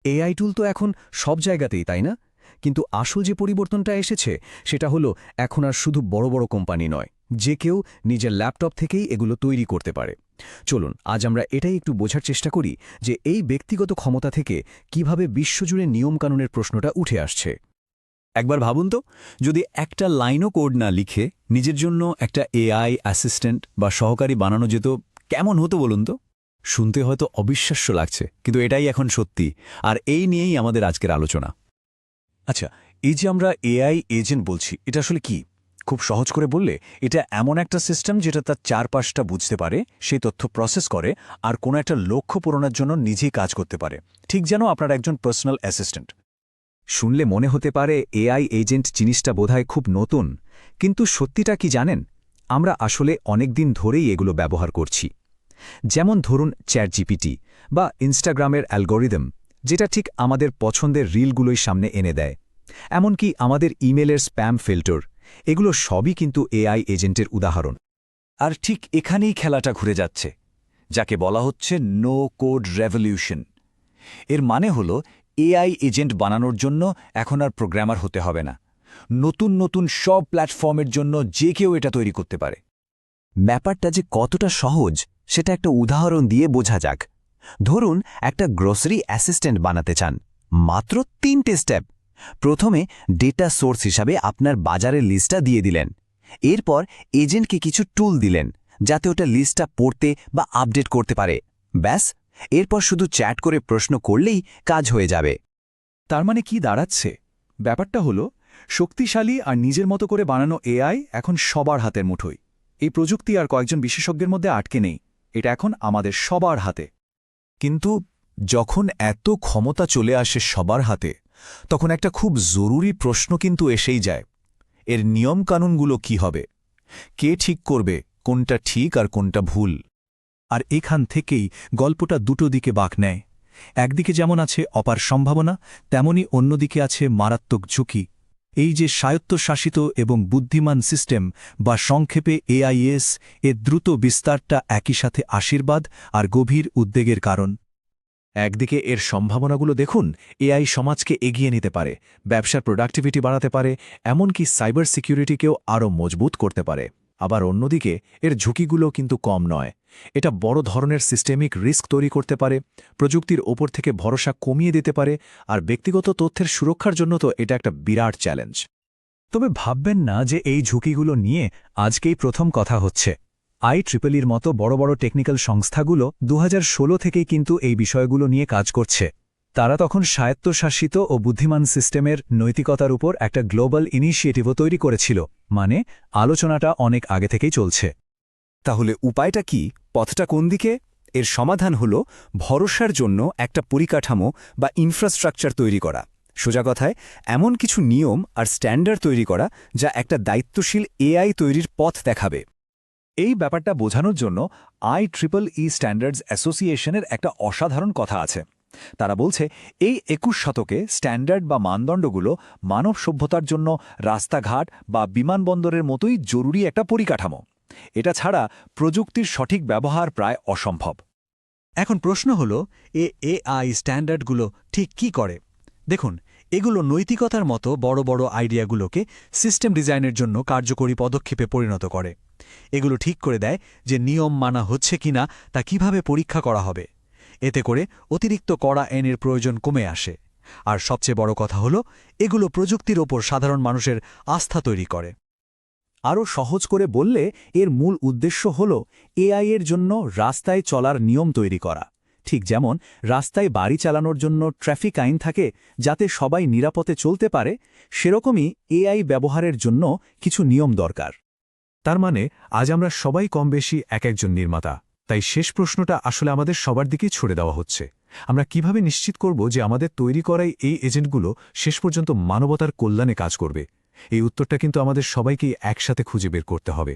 AI টুল তো এখন সব জায়গাতেই, তাই না? কিন্তু আসল যে পরিবর্তনটা এসেছে সেটা হলো এখন আর শুধু বড় বড় কোম্পানি নয়, যে কেউ নিজের ল্যাপটপ থেকেই এগুলো তৈরি করতে পারে। চলুন আজ আমরা এটাই একটু বোঝার চেষ্টা করি যে এই ব্যক্তিগত ক্ষমতা থেকে কিভাবে বিশ্বজুড়ে নিয়মকানুনের প্রশ্নটা উঠে আসছে। একবার ভাবুন তো, যদি একটা লাইনও কোড না লিখে নিজের জন্য একটা এআই অ্যাসিস্ট্যান্ট বা সহকারী বানানো যেত, কেমন হতো বলুন তো? শুনতে হয়তো অবিশ্বাস্য লাগছে, কিন্তু এটাই এখন সত্যি। আর এই নিয়েই আমাদের আজকের আলোচনা। আচ্ছা, এই যে আমরা এআই এজেন্ট বলছি, এটা আসলে কি? খুব সহজ করে বললে, এটা এমন একটা সিস্টেম যেটা তার চারপাশটা বুঝতে পারে, সেই তথ্য প্রসেস করে, আর কোনো একটা লক্ষ্য পূরণের জন্য নিজেই কাজ করতে পারে, ঠিক যেন আপনার একজন পার্সোনাল অ্যাসিস্ট্যান্ট। শুনলে মনে হতে পারে এআই এজেন্ট জিনিসটা বোধহয় খুব নতুন, কিন্তু সত্যিটা কি জানেন? আমরা আসলে অনেক দিন ধরেই এগুলো ব্যবহার করছি। যেমন ধরুন চ্যাটজিপিটি বা ইনস্টাগ্রামের অ্যালগোরিদম, যেটা ঠিক আমাদের পছন্দের রিলগুলোই সামনে এনে দেয়। এমনকি আমাদের ইমেলের স্প্যাম ফিল্টার, এগুলো সবই কিন্তু এআই এজেন্টের উদাহরণ। আর ঠিক এখানেই খেলাটা ঘুরে যাচ্ছে, যাকে বলা হচ্ছে নো কোড রেভলিউশন। এর মানে হলো এআই এজেন্ট বানানোর জন্য এখন আর প্রোগ্রামার হতে হবে না। নতুন নতুন সব প্ল্যাটফর্মের জন্য যে কেউ এটা তৈরি করতে পারে। ব্যাপারটা যে কতটা সহজ সেটা একটা উদাহরণ দিয়ে বোঝা যাক। ধরুন একটা গ্রোসারি অ্যাসিস্ট্যান্ট বানাতে চান, মাত্র 3টে স্টেপ। প্রথমে ডেটা সোর্স হিসাবে আপনার বাজারের লিস্টটা দিয়ে দিলেন। এরপর এজেন্টকে কিছু টুল দিলেন, যাতে ওটা লিস্টটা পড়তে বা আপডেট করতে পারে। ব্যাস, এরপর শুধু চ্যাট করে প্রশ্ন করলেই কাজ হয়ে যাবে। তার মানে কি দাঁড়াচ্ছে? ব্যাপারটা হলো শক্তিশালী আর নিজের মতো করে বানানো এআই এখন সবার হাতের মুঠোয়। এই প্রযুক্তি আর কয়েকজন বিশেষজ্ঞের মধ্যে আটকে নেই, এটা এখন আমাদের সবার হাতে। কিন্তু যখন এত ক্ষমতা চলে আসে সবার হাতে, তখন একটা খুব জরুরি প্রশ্ন কিন্তু এসেই যায়। এর নিয়মকানুনগুলো কি হবে? কে ঠিক করবে কোনটা ঠিক আর কোনটা ভুল? আর এখান থেকেই গল্পটা দুটো দিকে বাঁক নেয়। একদিকে যেমন আছে অপার সম্ভাবনা, তেমনি অন্যদিকে আছে মারাত্মক ঝুঁকি। এই যে স্বায়ত্তশাসিত এবং বুদ্ধিমান সিস্টেম, বা সংক্ষেপে এআইএস, এর দ্রুত বিস্তারটা একই সাথে আশীর্বাদ আর গভীর উদ্বেগের কারণ। একদিকে এর সম্ভাবনাগুলো দেখুন, এআই সমাজকে এগিয়ে নিতে পারে, ব্যবসার প্রোডাক্টিভিটি বাড়াতে পারে, এমনকি সাইবার সিকিউরিটিকেও আরও মজবুত করতে পারে। আবার অন্যদিকে এর ঝুঁকিগুলো কিন্তু কম নয়। এটা বড় ধরনের সিস্টেমিক রিস্ক তৈরি করতে পারে, প্রযুক্তির ওপর থেকে ভরসা কমিয়ে দিতে পারে, আর ব্যক্তিগত তথ্যের সুরক্ষার জন্য তো এটা একটা বিরাট চ্যালেঞ্জ। তবে ভাববেন না যে এই ঝুঁকিগুলো নিয়ে আজকেই প্রথম কথা হচ্ছে। IEEEর মতো বড় বড় টেকনিক্যাল সংস্থাগুলো 2016 থেকেই কিন্তু এই বিষয়গুলো নিয়ে কাজ করছে। তারা তখন স্বায়ত্তশাসিত ও বুদ্ধিমান সিস্টেমের নৈতিকতার উপর একটা গ্লোবাল ইনিশিয়েটিভও তৈরি করেছিল, মানে আলোচনাটা অনেক আগে থেকেই চলছে। তাহলে উপায়টা কি? পথটা কোন দিকে? এর সমাধান হল ভরসার জন্য একটা পরিকাঠামো বা ইনফ্রাস্ট্রাকচার তৈরি করা। সোজা কথায়, এমন কিছু নিয়ম আর স্ট্যান্ডার্ড তৈরি করা যা একটা দায়িত্বশীল এআই তৈরির পথ দেখাবে। এই ব্যাপারটা বোঝানোর জন্য IEEE স্ট্যান্ডার্ডস অ্যাসোসিয়েশনের একটা অসাধারণ কথা আছে। তারা বলছে, এই 21 শতকে স্ট্যান্ডার্ড বা মানদণ্ডগুলো মানব সভ্যতার জন্য রাস্তাঘাট বা বিমানবন্দরের মতোই জরুরি একটা পরিকাঠামো। এটা ছাড়া প্রযুক্তির সঠিক ব্যবহার প্রায় অসম্ভব। এখন প্রশ্ন হল, এআই স্ট্যান্ডার্ডগুলো ঠিক কি করে? দেখুন, এগুলো নৈতিকতার মতো বড় বড় আইডিয়াগুলোকে সিস্টেম ডিজাইনের জন্য কার্যকরী পদক্ষেপে পরিণত করে। এগুলো ঠিক করে দেয় যে নিয়ম মানা হচ্ছে কিনা তা কিভাবে পরীক্ষা করা হবে। এতে করে অতিরিক্ত কড়া আইনের প্রয়োজন কমে আসে। আর সবচেয়ে বড় কথা হল, এগুলো প্রযুক্তির ওপর সাধারণ মানুষের আস্থা তৈরি করে। আরও সহজ করে বললে, এর মূল উদ্দেশ্য হল এআই এর জন্য রাস্তায় চলার নিয়ম তৈরি করা। ঠিক যেমন রাস্তায় বাড়ি চালানোর জন্য ট্রাফিক আইন থাকে, যাতে সবাই নিরাপদে চলতে পারে, সেরকমই এআই ব্যবহারের জন্য কিছু নিয়ম দরকার। তার মানে আজ আমরা সবাই কম বেশি এক একজন নির্মাতা। তাই শেষ প্রশ্নটা আসলে আমাদের সবার দিকেই ছড়ে দেওয়া হচ্ছে। আমরা কিভাবে নিশ্চিত করব যে আমাদের তৈরি করাই এই এজেন্টগুলো শেষ পর্যন্ত মানবতার কল্যাণে কাজ করবে? এই উত্তরটা কিন্তু আমাদের সবাইকেই একসাথে খুঁজে বের করতে হবে।